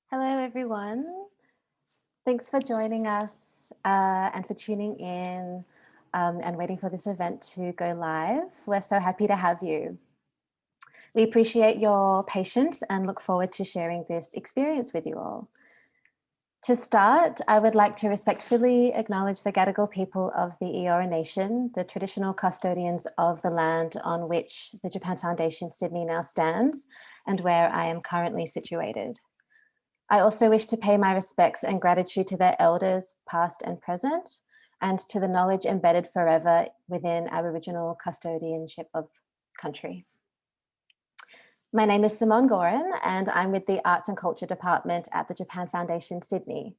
Hello, everyone. Thanks for joining us and for tuning in and waiting for this event to go live. We're so happy to have you. We appreciate your patience and look forward to sharing this experience with you all. To start, I would like to respectfully acknowledge the Gadigal people of the Eora Nation, the traditional custodians of the land on which the Japan Foundation Sydney now stands and where I am currently situated. I also wish to pay my respects and gratitude to their elders, past and present, and to the knowledge embedded forever within Aboriginal custodianship of country. My name is Simone Gorin, and I'm with the Arts and Culture Department at the Japan Foundation Sydney.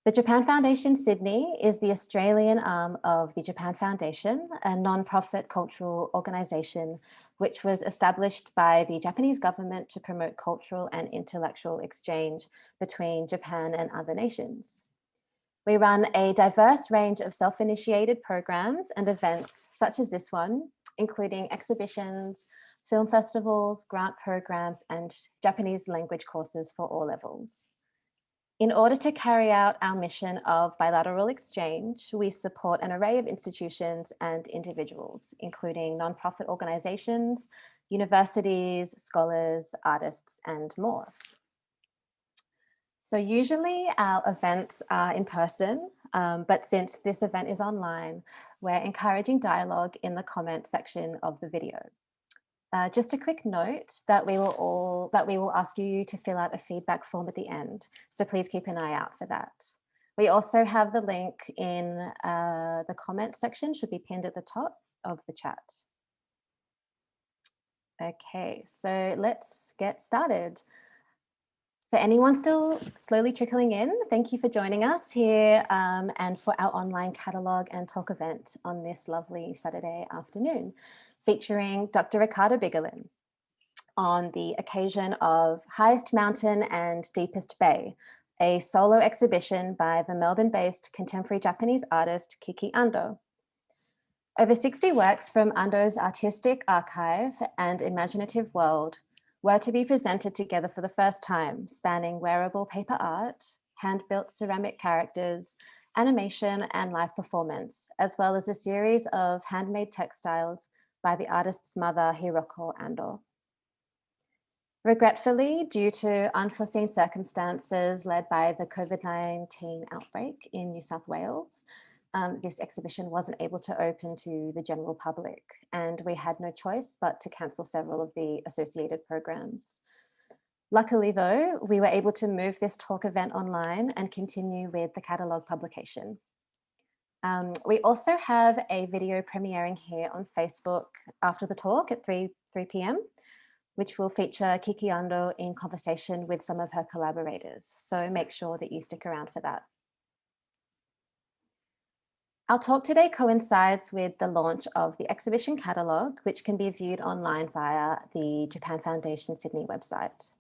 The Japan Foundation Sydney is the Australian arm of the Japan Foundation, a non-profit cultural organisation which was established by the Japanese government to promote cultural and intellectual exchange between Japan and other nations. We run a diverse range of self-initiated programs and events such as this one, including exhibitions, film festivals, grant programs, and Japanese language courses for all levels. In order to carry out our mission of bilateral exchange, we support an array of institutions and individuals, including nonprofit organizations, universities, scholars, artists, and more. So usually our events are in person, but since this event is online, we're encouraging dialogue in the comment section of the video. Just a quick note that we will ask you to fill out a feedback form at the end. So please keep an eye out for that. We also have the link in the comment section, should be pinned at the top of the chat. Okay, so let's get started. For anyone still slowly trickling in, thank you for joining us here and for our online catalogue and talk event on this lovely Saturday afternoon, featuring Dr. Ricarda Bigolin on the occasion of Highest Mountain and Deepest Bay, a solo exhibition by the Melbourne-based contemporary Japanese artist Kiki Ando. Over 60 works from Ando's artistic archive and imaginative world were to be presented together for the first time, spanning wearable paper art, hand-built ceramic characters, animation and live performance, as well as a series of handmade textiles by the artist's mother, Hiroko Ando. Regretfully, due to unforeseen circumstances led by the COVID-19 outbreak in New South Wales, this exhibition wasn't able to open to the general public, and we had no choice but to cancel several of the associated programs. Luckily though, we were able to move this talk event online and continue with the catalogue publication. We also have a video premiering here on Facebook after the talk at 3 p.m, which will feature Kiki Ando in conversation with some of her collaborators. So make sure that you stick around for that. Our talk today coincides with the launch of the exhibition catalogue, which can be viewed online via the Japan Foundation Sydney website.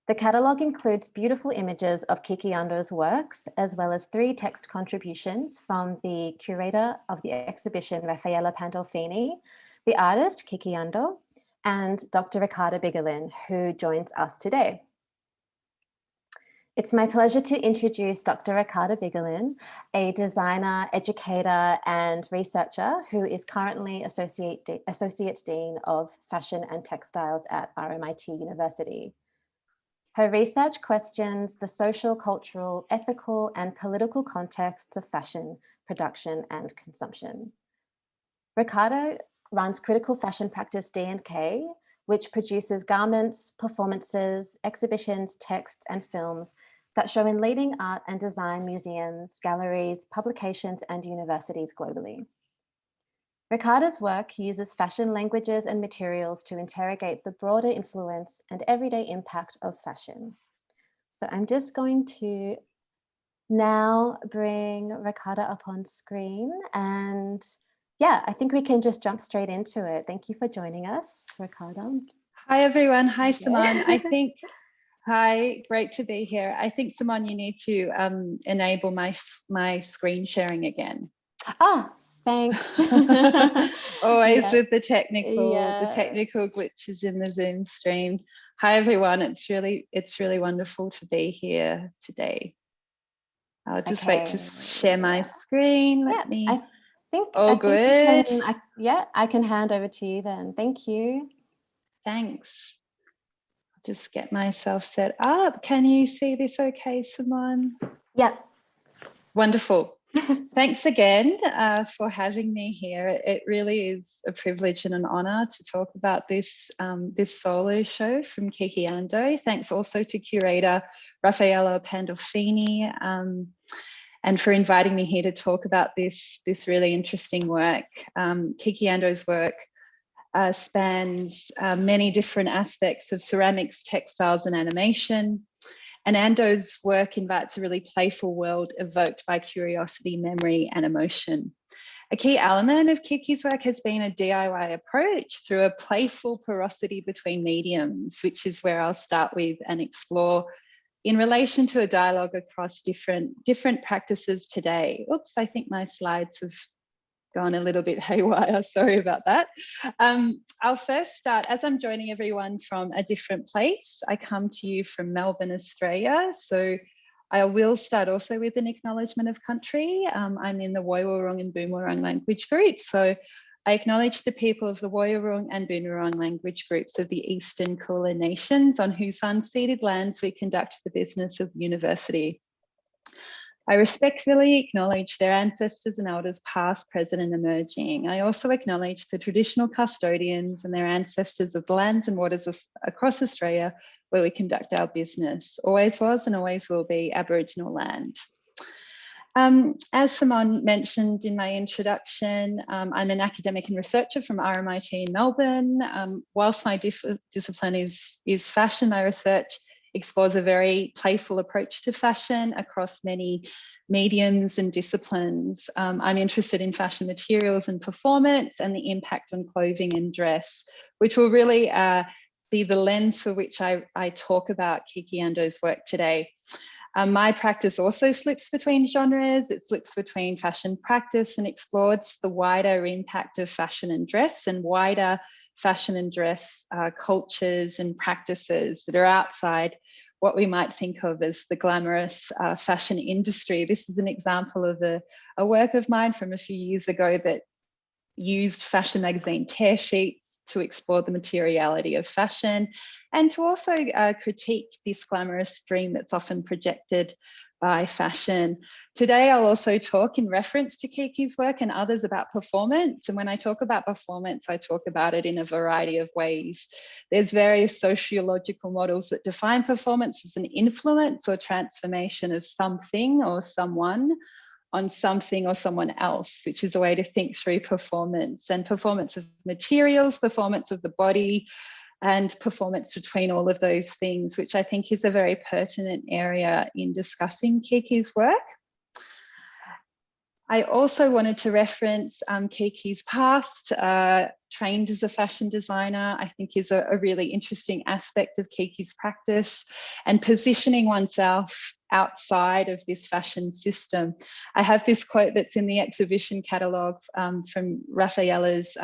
The catalogue includes beautiful images of Kiki Ando's works, as well as 3 text contributions from the curator of the exhibition, Raffaella Pandolfini, the artist, Kiki Ando, and Dr. Ricarda Bigolin, who joins us today. It's my pleasure to introduce Dr. Ricarda Bigolin, a designer, educator, and researcher who is currently Associate Dean of Fashion and Textiles at RMIT University. Her research questions the social, cultural, ethical, and political contexts of fashion, production, and consumption. Ricarda runs critical fashion practice D&K, which produces garments, performances, exhibitions, texts, and films that show in leading art and design museums, galleries, publications, and universities globally. Ricarda's work uses fashion languages and materials to interrogate the broader influence and everyday impact of fashion. So I'm just going to now bring Ricarda up on screen, and yeah, I think we can just jump straight into it. Thank you for joining us, Ricarda. Hi, everyone. Hi, Simone. Hi, great to be here. I think, Simone, you need to enable my screen sharing again. Ah, thanks. Always with the technical glitches in the Zoom stream. Hi everyone, it's really wonderful to be here today. I'll just wait to share my screen. Let me. I think good. I can hand over to you then. Thank you. Thanks. Just get myself set up. Can you see this okay, Simone? Yep. Wonderful. Thanks again for having me here. It really is a privilege and an honor to talk about this, this solo show from Kiki Ando. Thanks also to curator Raffaella Pandolfini and for inviting me here to talk about this really interesting work. Kiki Ando's work spans many different aspects of ceramics, textiles and animation. And Ando's work invites a really playful world evoked by curiosity, memory, and emotion. A key element of Kiki's work has been a DIY approach through a playful porosity between mediums, which is where I'll start with and explore in relation to a dialogue across different practices today. Oops, I think my slides have gone a little bit haywire, sorry about that. I'll first start, as I'm joining everyone from a different place, I come to you from Melbourne, Australia. So I will start also with an acknowledgement of country. I'm in the Woiwurrung and Boonwurrung language group. So I acknowledge the people of the Woiwurrung and Boonwurrung language groups of the Eastern Kulin Nations on whose unceded lands we conduct the business of university. I respectfully acknowledge their ancestors and elders past, present and emerging. I also acknowledge the traditional custodians and their ancestors of the lands and waters across Australia where we conduct our business. Always was and always will be Aboriginal land. As Simone mentioned in my introduction, I'm an academic and researcher from RMIT in Melbourne. Whilst my discipline is fashion, my research explores a very playful approach to fashion across many mediums and disciplines. I'm interested in fashion materials and performance and the impact on clothing and dress, which will really be the lens for which I talk about Kiki Ando's work today. My practice also slips between genres. It slips between fashion practice and explores the wider impact of fashion and dress and wider fashion and dress cultures and practices that are outside what we might think of as the glamorous fashion industry. This is an example of a work of mine from a few years ago that used fashion magazine tear sheets to explore the materiality of fashion and to also critique this glamorous dream that's often projected by fashion. Today, I'll also talk in reference to Kiki's work and others about performance. And when I talk about performance, I talk about it in a variety of ways. There's various sociological models that define performance as an influence or transformation of something or someone on something or someone else, which is a way to think through performance and performance of materials, performance of the body, and performance between all of those things, which I think is a very pertinent area in discussing Kiki's work. I also wanted to reference Kiki's past. Trained as a fashion designer, I think is a really interesting aspect of Kiki's practice and positioning oneself outside of this fashion system. I have this quote that's in the exhibition catalogue from Raffaella's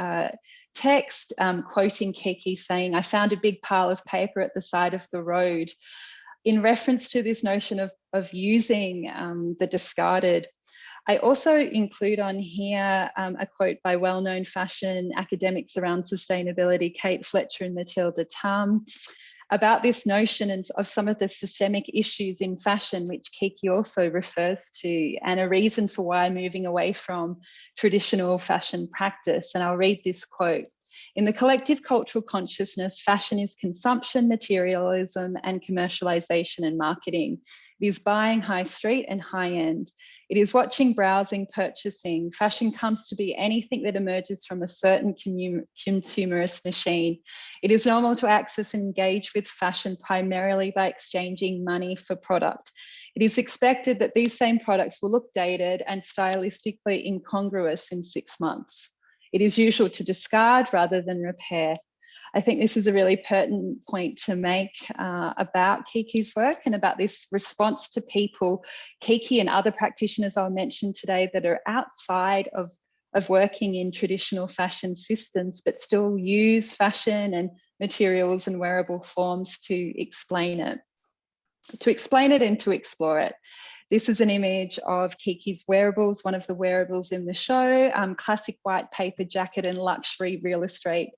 text, quoting Kiki saying, "I found a big pile of paper at the side of the road," in reference to this notion of using the discarded. I also include on here a quote by well-known fashion academics around sustainability, Kate Fletcher and Matilda Tum, about this notion of some of the systemic issues in fashion, which Kiki also refers to, and a reason for why moving away from traditional fashion practice. And I'll read this quote. "In the collective cultural consciousness, fashion is consumption, materialism, and commercialization and marketing. It is buying high street and high end. It is watching, browsing, purchasing. Fashion comes to be anything that emerges from a certain consumerist machine. It is normal to access and engage with fashion primarily by exchanging money for product. It is expected that these same products will look dated and stylistically incongruous in 6 months. It is usual to discard rather than repair." I think this is a really pertinent point to make about Kiki's work and about this response to people, Kiki and other practitioners I'll mention today, that are outside of working in traditional fashion systems, but still use fashion and materials and wearable forms to explain it and to explore it. This is an image of Kiki's wearables, one of the wearables in the show, classic white paper jacket and luxury real estate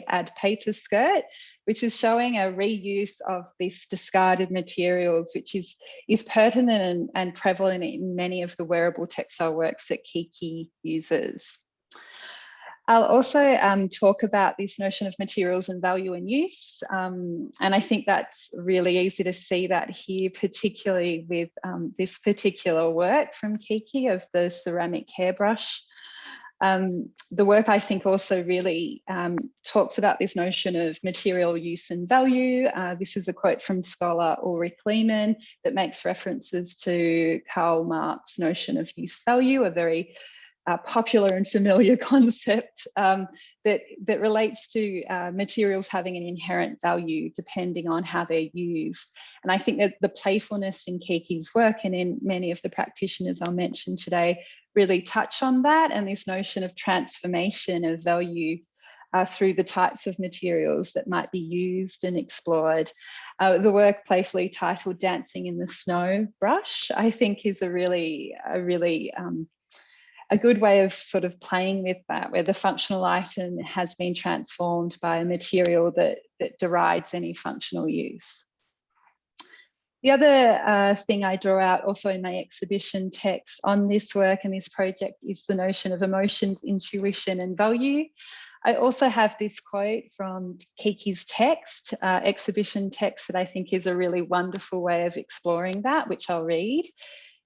ad paper skirt, which is showing a reuse of these discarded materials, which is pertinent and prevalent in many of the wearable textile works that Kiki uses. I'll also talk about this notion of materials and value and use. And I think that's really easy to see that here, particularly with this particular work from Kiki of the ceramic hairbrush. The work, I think, also really talks about this notion of material use and value. This is a quote from scholar Ulrich Lehmann that makes references to Karl Marx's notion of use value, a very popular and familiar concept that relates to materials having an inherent value depending on how they're used. And I think that the playfulness in Kiki's work and in many of the practitioners I'll mention today really touch on that, and this notion of transformation of value through the types of materials that might be used and explored. The work playfully titled Dancing in the Snow Brush, I think is a good way of sort of playing with that, where the functional item has been transformed by a material that derides any functional use. The other thing I draw out also in my exhibition text on this work and this project is the notion of emotions, intuition, and value. I also have this quote from Kiki's text, exhibition text, that I think is a really wonderful way of exploring that, which I'll read.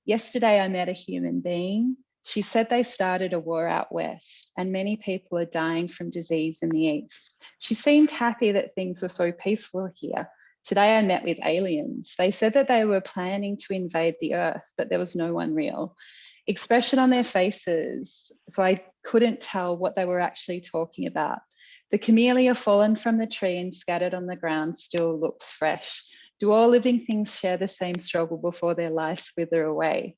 Yesterday, I met a human being. She said they started a war out west and many people are dying from disease in the east. She seemed happy that things were so peaceful here. Today I met with aliens. They said that they were planning to invade the earth, but there was no one real. Expression on their faces, so I couldn't tell what they were actually talking about. The camellia fallen from the tree and scattered on the ground still looks fresh. Do all living things share the same struggle before their lives wither away?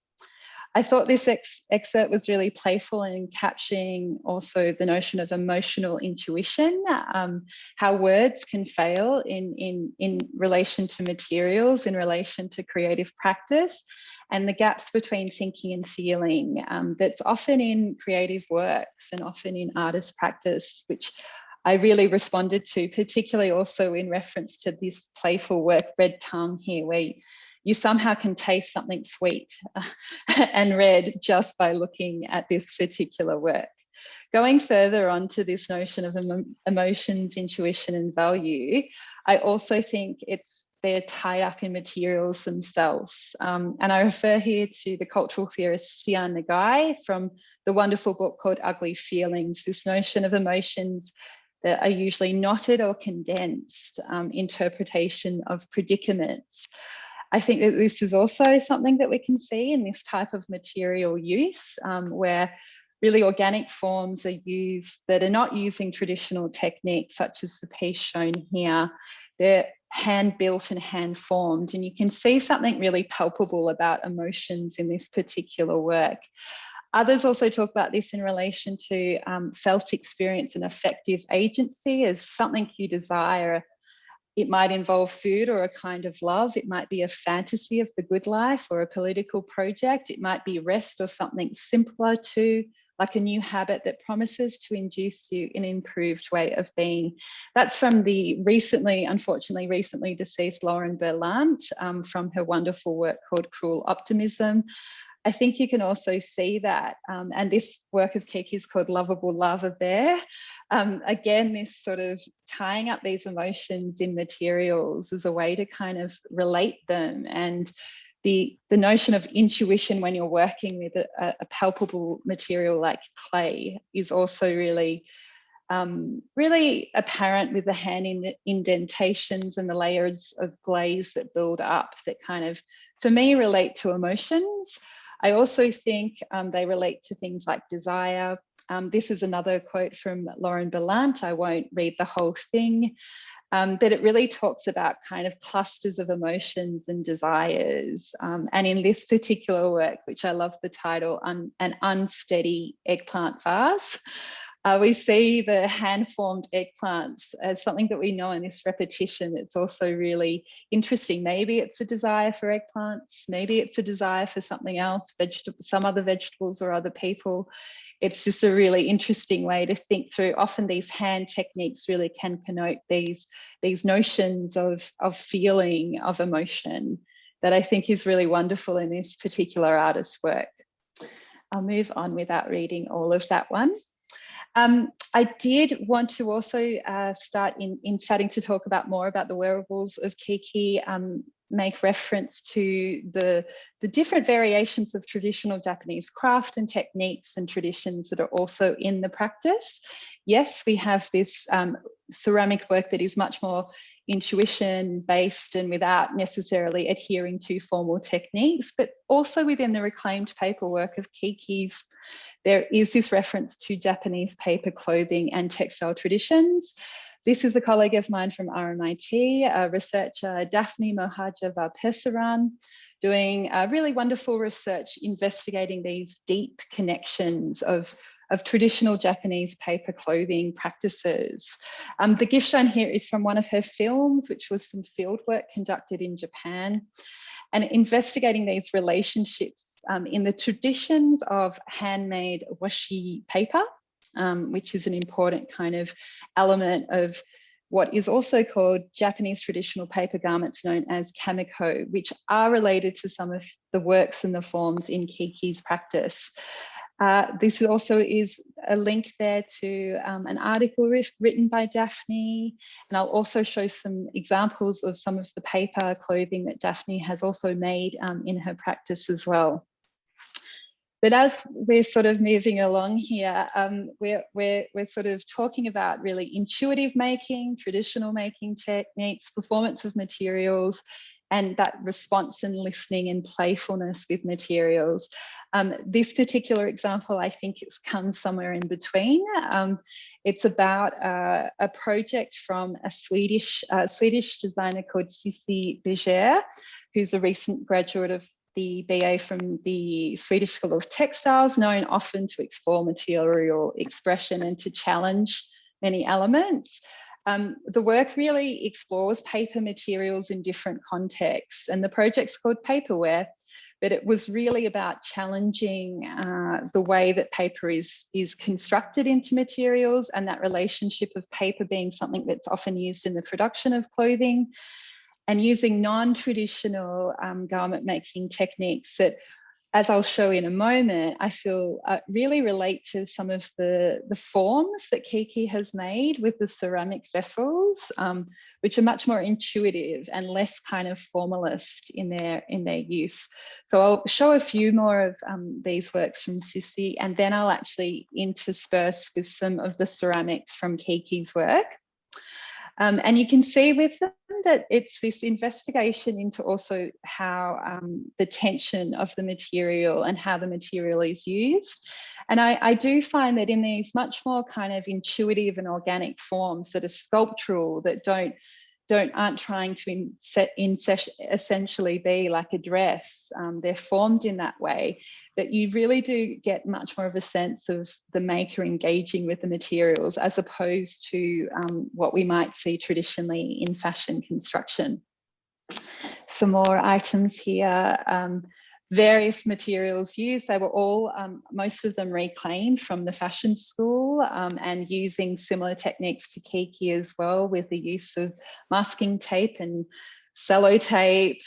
I thought this excerpt was really playful in capturing also the notion of emotional intuition, how words can fail in relation to materials, in relation to creative practice, and the gaps between thinking and feeling that's often in creative works and often in artist practice, which I really responded to, particularly also in reference to this playful work, Red Tongue here, where you somehow can taste something sweet and red just by looking at this particular work. Going further on to this notion of emotions, intuition, and value, I also think they're tied up in materials themselves. And I refer here to the cultural theorist Sian Nagai from the wonderful book called Ugly Feelings, this notion of emotions that are usually knotted or condensed interpretation of predicaments. I think that this is also something that we can see in this type of material use, where really organic forms are used that are not using traditional techniques, such as the piece shown here. They're hand-built and hand-formed, and you can see something really palpable about emotions in this particular work. Others also talk about this in relation to felt experience and affective agency as something you desire. It might involve food or a kind of love. It might be a fantasy of the good life or a political project. It might be rest or something simpler too, like a new habit that promises to induce you an improved way of being. That's from the unfortunately recently deceased Lauren Berlant from her wonderful work called Cruel Optimism. I think you can also see that, and this work of Kiki is called Lovable Lava Bear. Again, this sort of tying up these emotions in materials as a way to kind of relate them, and the notion of intuition when you're working with a palpable material like clay is also really apparent with the hand indentations and the layers of glaze that build up that kind of, for me, relate to emotions. I also think they relate to things like desire. This is another quote from Lauren Berlant. I won't read the whole thing, but it really talks about kind of clusters of emotions and desires. And in this particular work, which I love the title, An Unsteady Eggplant Vase, We see the hand-formed eggplants as something that we know in this repetition. It's also really interesting. Maybe it's a desire for eggplants, maybe it's a desire for something else, some other vegetables or other people. It's just a really interesting way to think through. Often these hand techniques really can connote these notions of feeling, of emotion, that I think is really wonderful in this particular artist's work. I'll move on without reading all of that one. I did want to also start in starting to talk about more about the wearables of Kiki, make reference to the different variations of traditional Japanese craft and techniques and traditions that are also in the practice. Yes, we have this ceramic work that is much more intuition based and without necessarily adhering to formal techniques, but also within the reclaimed paper work of Kiki's, there is this reference to Japanese paper clothing and textile traditions. This is a colleague of mine from RMIT, researcher Daphne Mohajava-Pesaran, doing really wonderful research investigating these deep connections of traditional Japanese paper clothing practices. The gift shown here is from one of her films, which was some field work conducted in Japan, and investigating these relationships in the traditions of handmade washi paper, which is an important kind of element of what is also called Japanese traditional paper garments known as kamiko, which are related to some of the works and the forms in Kiki's practice. This also is a link there to an article written by Daphne, and I'll also show some examples of some of the paper clothing that Daphne has also made in her practice as well. But as we're sort of moving along here, we're sort of talking about really intuitive making, traditional making techniques, performance of materials, and that response and listening and playfulness with materials. This particular example, I think it's comes somewhere in between. It's about a project from a Swedish designer called Kiki Ando, who's a recent graduate of the BA from the Swedish School of Textiles, known often to explore material expression and to challenge many elements. The work really explores paper materials in different contexts, and the project's called Paperware, but it was really about challenging the way that paper is constructed into materials, and that relationship of paper being something that's often used in the production of clothing, and using non-traditional garment making techniques that, as I'll show in a moment, I feel really relate to some of the forms that Kiki has made with the ceramic vessels, which are much more intuitive and less kind of formalist in their use. So I'll show a few more of these works from Kiki, and then I'll actually intersperse with some of the ceramics from Kiki's work. And you can see with them that it's this investigation into also how the tension of the material and how the material is used. And I do find that in these much more kind of intuitive and organic forms that are sculptural, that aren't trying to essentially be like a dress, they're formed in that way, that you really do get much more of a sense of the maker engaging with the materials as opposed to what we might see traditionally in fashion construction. Some more items here. Various materials used, they were all, most of them reclaimed from the fashion school, and using similar techniques to Kiki as well, with the use of masking tape and sellotape,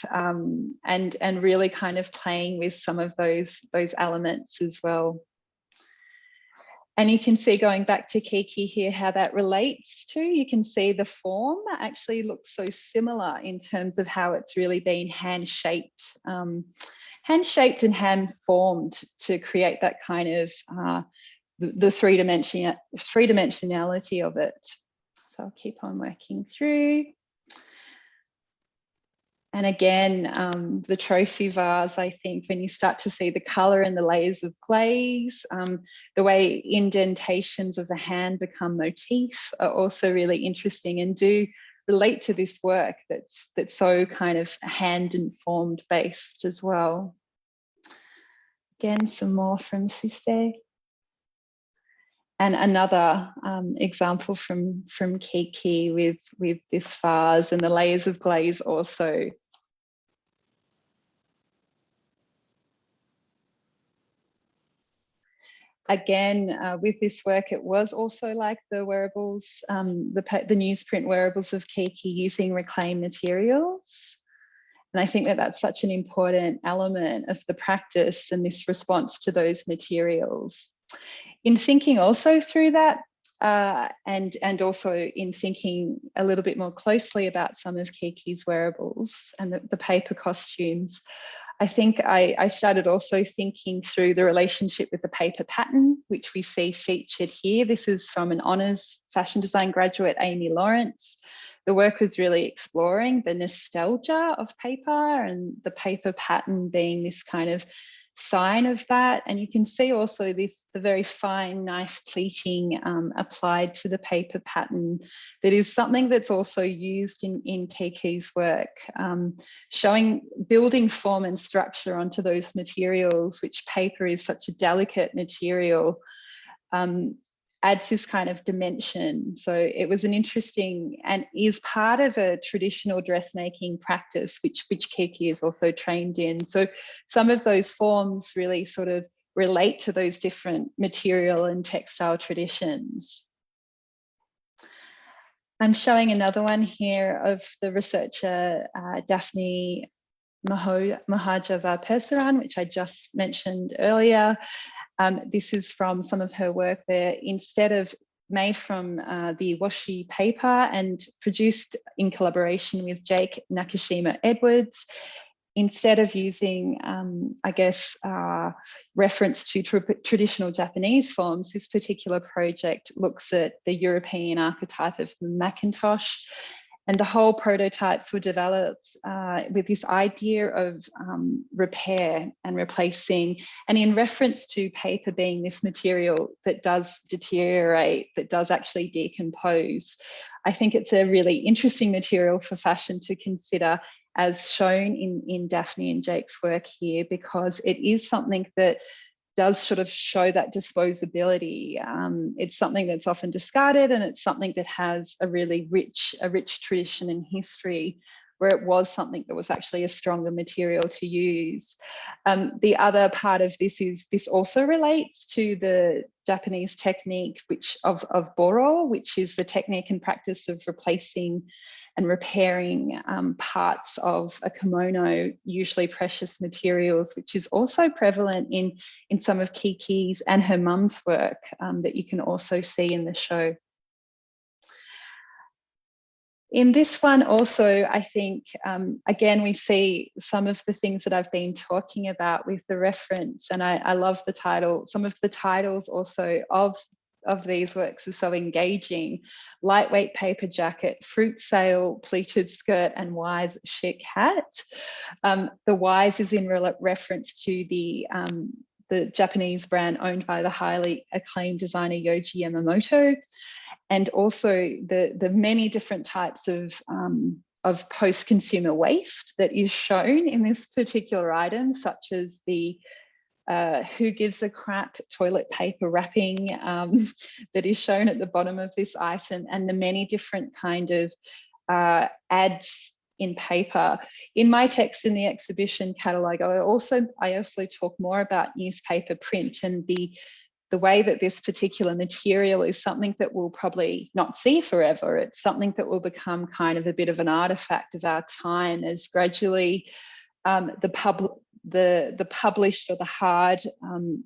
and really kind of playing with some of those elements as well. And you can see, going back to Kiki here, how that relates to, you can see the form actually looks so similar in terms of how it's really been hand-shaped and hand-formed to create that kind of the three-dimensionality of it. So I'll keep on working through. And again, the trophy vase, I think when you start to see the colour and the layers of glaze, the way indentations of the hand become motif are also really interesting and do relate to this work that's so kind of hand and formed based as well. Again, some more from Sisse. And another example from Kiki with this vase and the layers of glaze also. Again, with this work, it was also like the wearables, the newsprint wearables of Kiki, using reclaimed materials. And I think that that's such an important element of the practice and this response to those materials. In thinking also through that, and also in thinking a little bit more closely about some of Kiki's wearables and the paper costumes, I think I started also thinking through the relationship with the paper pattern, which we see featured here. This is from an honours fashion design graduate, Amy Lawrence. The work was really exploring the nostalgia of paper and the paper pattern being this kind of sign of that. And you can see also the very fine knife pleating applied to the paper pattern. That is something that's also used in Kiki's work, building form and structure onto those materials, which paper is such a delicate material, adds this kind of dimension. So it was an interesting, and is part of a traditional dressmaking practice, which Kiki is also trained in. So some of those forms really sort of relate to those different material and textile traditions. I'm showing another one here of the researcher Daphne Mahajava-Persaran, which I just mentioned earlier. This is from some of her work there, instead of made from the washi paper and produced in collaboration with Jake Nakashima Edwards. Instead of using, I guess, reference to traditional Japanese forms, this particular project looks at the European archetype of the Macintosh. And the whole prototypes were developed with this idea of repair and replacing, and in reference to paper being this material that does deteriorate, that does actually decompose. I think it's a really interesting material for fashion to consider, as shown in Daphne and Jake's work here, because it is something that does sort of show that disposability. It's something that's often discarded, and it's something that has a really rich tradition and history, where it was something that was actually a stronger material to use. The other part of this is, this also relates to the Japanese technique of boro, which is the technique and practice of replacing and repairing parts of a kimono, usually precious materials, which is also prevalent in some of Kiki's and her mum's work that you can also see in the show. In this one also, I think, again, we see some of the things that I've been talking about with the reference, and I love the title. Some of the titles also of these works are so engaging. Lightweight paper jacket, fruit sail, pleated skirt, and wise chic hat. The wise is in reference to the Japanese brand owned by the highly acclaimed designer Yohji Yamamoto, and also the many different types of post-consumer waste that is shown in this particular item, such as the who gives a crap toilet paper wrapping that is shown at the bottom of this item, and the many different kind of ads in paper. In my text in the exhibition catalogue, I also talk more about newspaper print and the way that this particular material is something that we'll probably not see forever. It's something that will become kind of a bit of an artifact of our time, as gradually the published or the hard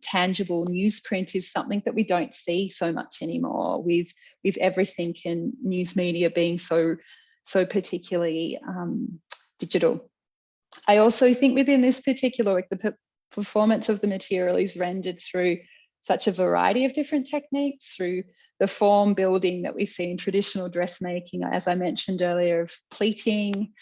tangible newsprint is something that we don't see so much anymore, with everything in news media being so particularly digital. I also think within this particular work, the performance of the material is rendered through such a variety of different techniques, through the form building that we see in traditional dressmaking, as I mentioned earlier, of pleating,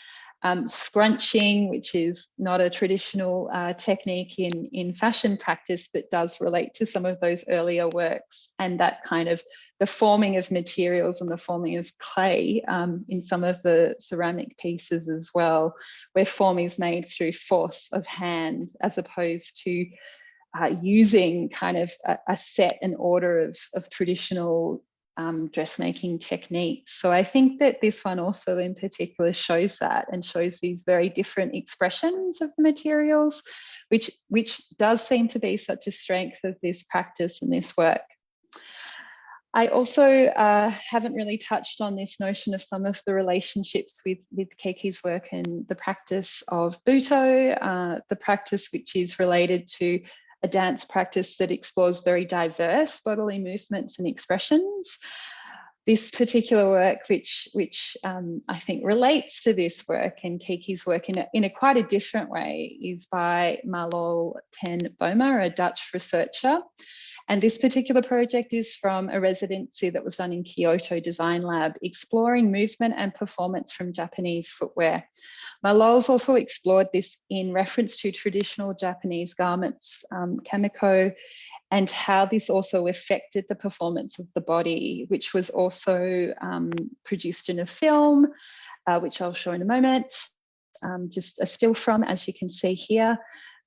scrunching, which is not a traditional technique in fashion practice, but does relate to some of those earlier works, and that kind of the forming of materials and the forming of clay in some of the ceramic pieces as well, where form is made through force of hand as opposed to using kind of a set and order of traditional dressmaking techniques. So I think that this one also in particular shows that, and shows these very different expressions of the materials, which does seem to be such a strength of this practice and this work. I also haven't really touched on this notion of some of the relationships with Kiki's work and the practice of Buto, the practice which is related to a dance practice that explores very diverse bodily movements and expressions. This particular work, which I think relates to this work and Kiki's work in a quite a different way, is by Marlol ten Boma, a Dutch researcher. And this particular project is from a residency that was done in Kyoto Design Lab, exploring movement and performance from Japanese footwear. Marlol's also explored this in reference to traditional Japanese garments, kamiko, and how this also affected the performance of the body, which was also produced in a film, which I'll show in a moment, just a still from, as you can see here.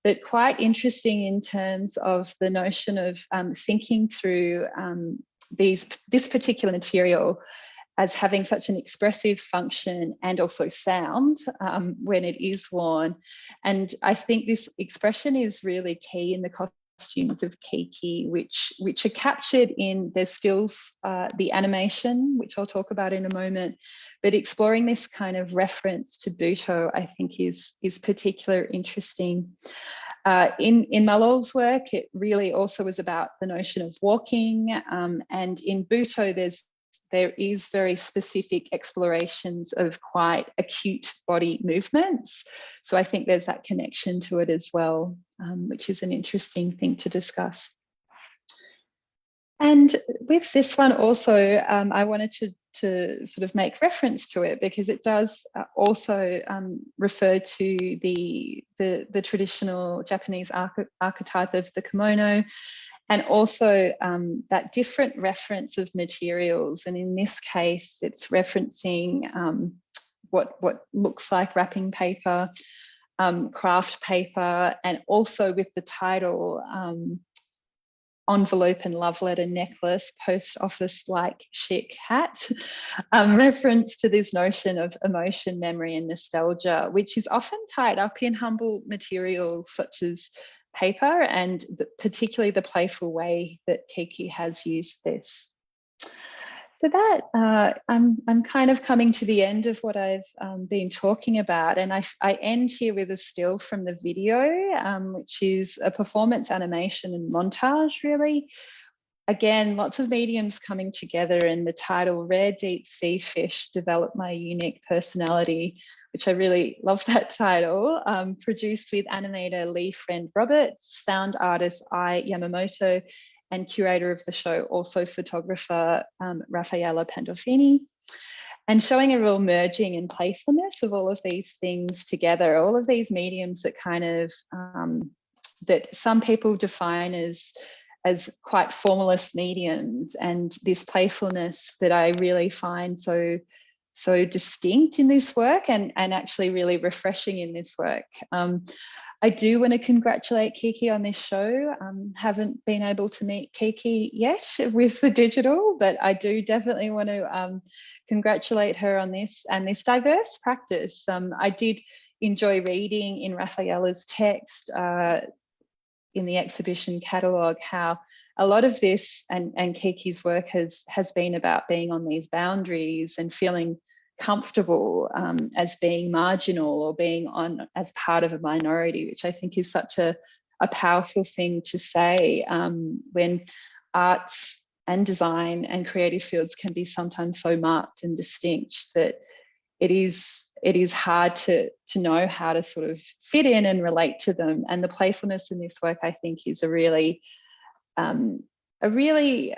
But quite interesting in terms of the notion of thinking through this particular material as having such an expressive function and also sound when it is worn. And I think this expression is really key in the costumes of Kiki, which are captured in their stills, the animation, which I'll talk about in a moment. But exploring this kind of reference to Buto, I think is particularly interesting. In Marlol's work, it really also was about the notion of walking, and in Buto, there is very specific explorations of quite acute body movements. So I think there's that connection to it as well, which is an interesting thing to discuss. And with this one also, I wanted to sort of make reference to it because it does also refer to the traditional Japanese archetype of the kimono, and also that different reference of materials. And in this case, it's referencing what looks like wrapping paper, craft paper, and also with the title, envelope and love letter necklace, post office like chic hat, reference to this notion of emotion, memory and nostalgia, which is often tied up in humble materials such as paper, and particularly the playful way that Kiki has used this. So that I'm kind of coming to the end of what I've been talking about, and I end here with a still from the video, which is a performance animation and montage, really. Again, lots of mediums coming together, and the title, Rare Deep Sea Fish, Develop My Unique Personality, which I really love that title, produced with animator Lee Friend Roberts, sound artist Ai Yamamoto, and curator of the show, also photographer Raffaella Pandolfini, and showing a real merging and playfulness of all of these things together, all of these mediums that kind of, that some people define as quite formalist mediums, and this playfulness that I really find so distinct in this work, and actually really refreshing in this work. I do want to congratulate Kiki on this show. Haven't been able to meet Kiki yet with the digital, but I do definitely want to congratulate her on this and this diverse practice. I did enjoy reading in Raffaella's text in the exhibition catalogue how a lot of this and Kiki's work has been about being on these boundaries and feeling comfortable as being marginal or being on as part of a minority, which I think is such a powerful thing to say when arts and design and creative fields can be sometimes so marked and distinct that it is hard to know how to sort of fit in and relate to them. And the playfulness in this work, I think, is a really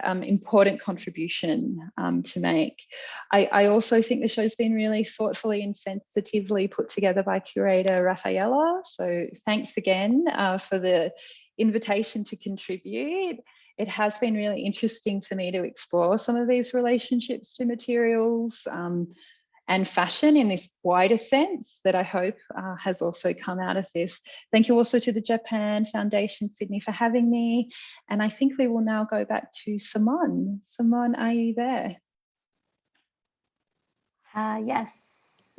important contribution to make. I also think the show's been really thoughtfully and sensitively put together by curator Raffaella. So thanks again for the invitation to contribute. It has been really interesting for me to explore some of these relationships to materials and fashion in this wider sense that I hope has also come out of this. Thank you also to the Japan Foundation Sydney for having me. And I think we will now go back to Simone. Simone, are you there? Yes.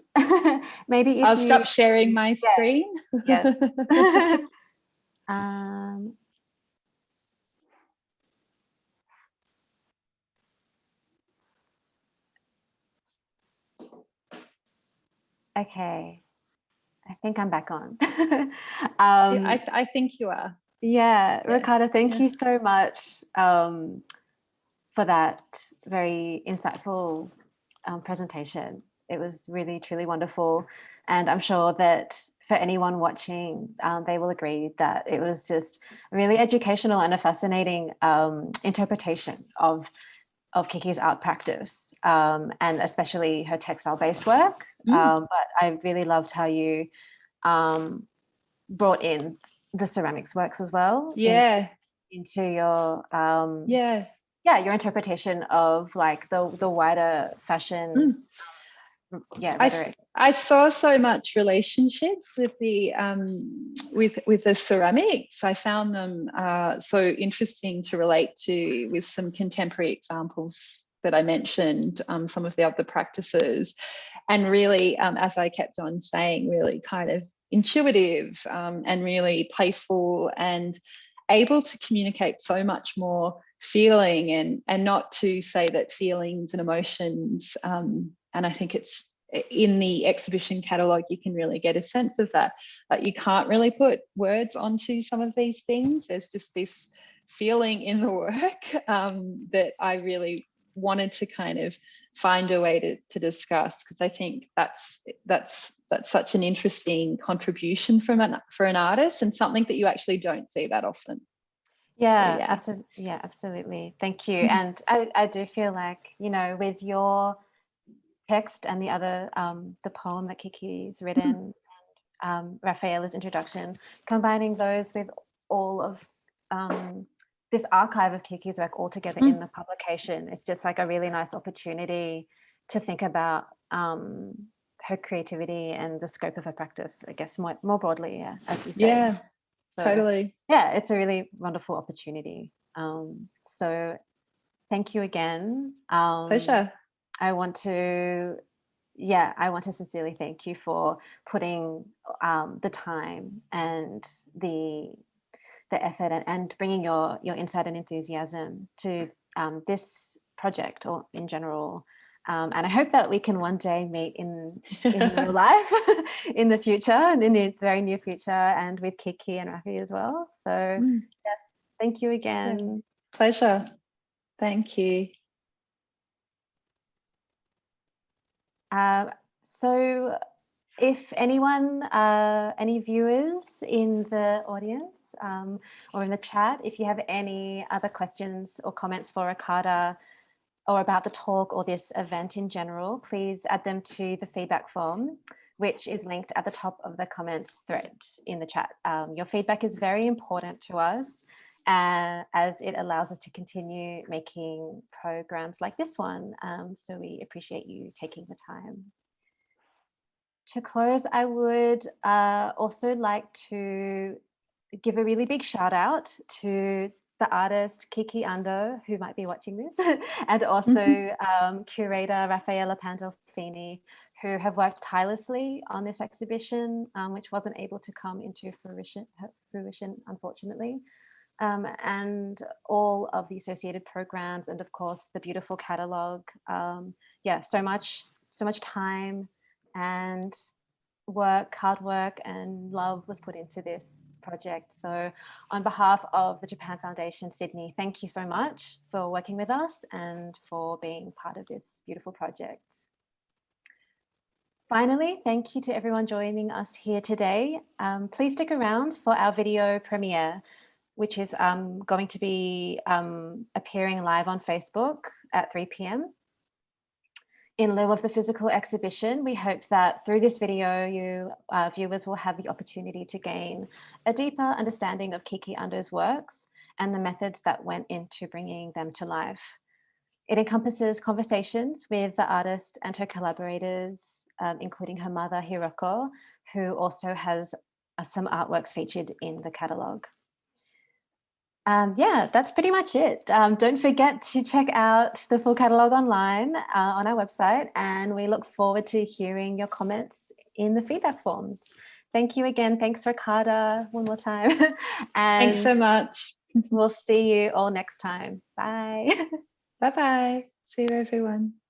Maybe if I'll stop sharing my screen. Yes. Okay. I think I'm back on. I think you are. Yeah, Ricarda, thank you so much for that very insightful presentation. It was really, truly wonderful. And I'm sure that for anyone watching, they will agree that it was just really educational and a fascinating interpretation of Kiki's art practice, and especially her textile-based work. But I really loved how you brought in the ceramics works as well into your your interpretation of like the wider fashion rhetoric. I saw so much relationships with the with the ceramics. I found them so interesting to relate to with some contemporary examples that I mentioned, some of the other practices, and really, as I kept on saying, really kind of intuitive and really playful and able to communicate so much more feeling and not to say that feelings and emotions, and I think it's in the exhibition catalogue, you can really get a sense of that, but you can't really put words onto some of these things. There's just this feeling in the work that I really wanted to kind of find a way to discuss, because I think that's such an interesting contribution for an artist and something that you actually don't see that often. Absolutely. Thank you. And I do feel like, you know, with your text and the other the poem that Kiki's written, and Rafaela's introduction, combining those with all of this archive of Kiki's work all together in the publication, it's just like a really nice opportunity to think about her creativity and the scope of her practice, I guess more broadly, as you say. So, totally. Yeah, it's a really wonderful opportunity. So thank you again. Pleasure. I want to sincerely thank you for putting the time and the effort and bringing your insight and enthusiasm to this project or in general. And I hope that we can one day meet in real life in the future and in the very near future, and with Kiki and Rafi as well. So yes, thank you again. Pleasure. Thank you. So if anyone, any viewers in the audience or in the chat, if you have any other questions or comments for Ricarda or about the talk or this event in general, please add them to the feedback form, which is linked at the top of the comments thread in the chat. Your feedback is very important to us, as it allows us to continue making programs like this one. So we appreciate you taking the time. To close, I would also like to give a really big shout out to the artist Kiki Ando, who might be watching this, and also curator Rafaela Pandolfini, who have worked tirelessly on this exhibition, which wasn't able to come into fruition unfortunately. And all of the associated programs, and of course the beautiful catalogue. So much time and hard work and love was put into this project. So on behalf of the Japan Foundation Sydney, thank you so much for working with us and for being part of this beautiful project. Finally, thank you to everyone joining us here today. Please stick around for our video premiere, which is going to be appearing live on Facebook at 3 p.m. In lieu of the physical exhibition, we hope that through this video, you viewers will have the opportunity to gain a deeper understanding of Kiki Ando's works and the methods that went into bringing them to life. It encompasses conversations with the artist and her collaborators, including her mother, Hiroko, who also has some artworks featured in the catalogue. Yeah, that's pretty much it. Don't forget to check out the full catalogue online on our website, and we look forward to hearing your comments in the feedback forms. Thank you again. Thanks, Ricarda, one more time. And thanks so much. We'll see you all next time. Bye. Bye-bye. See you, everyone.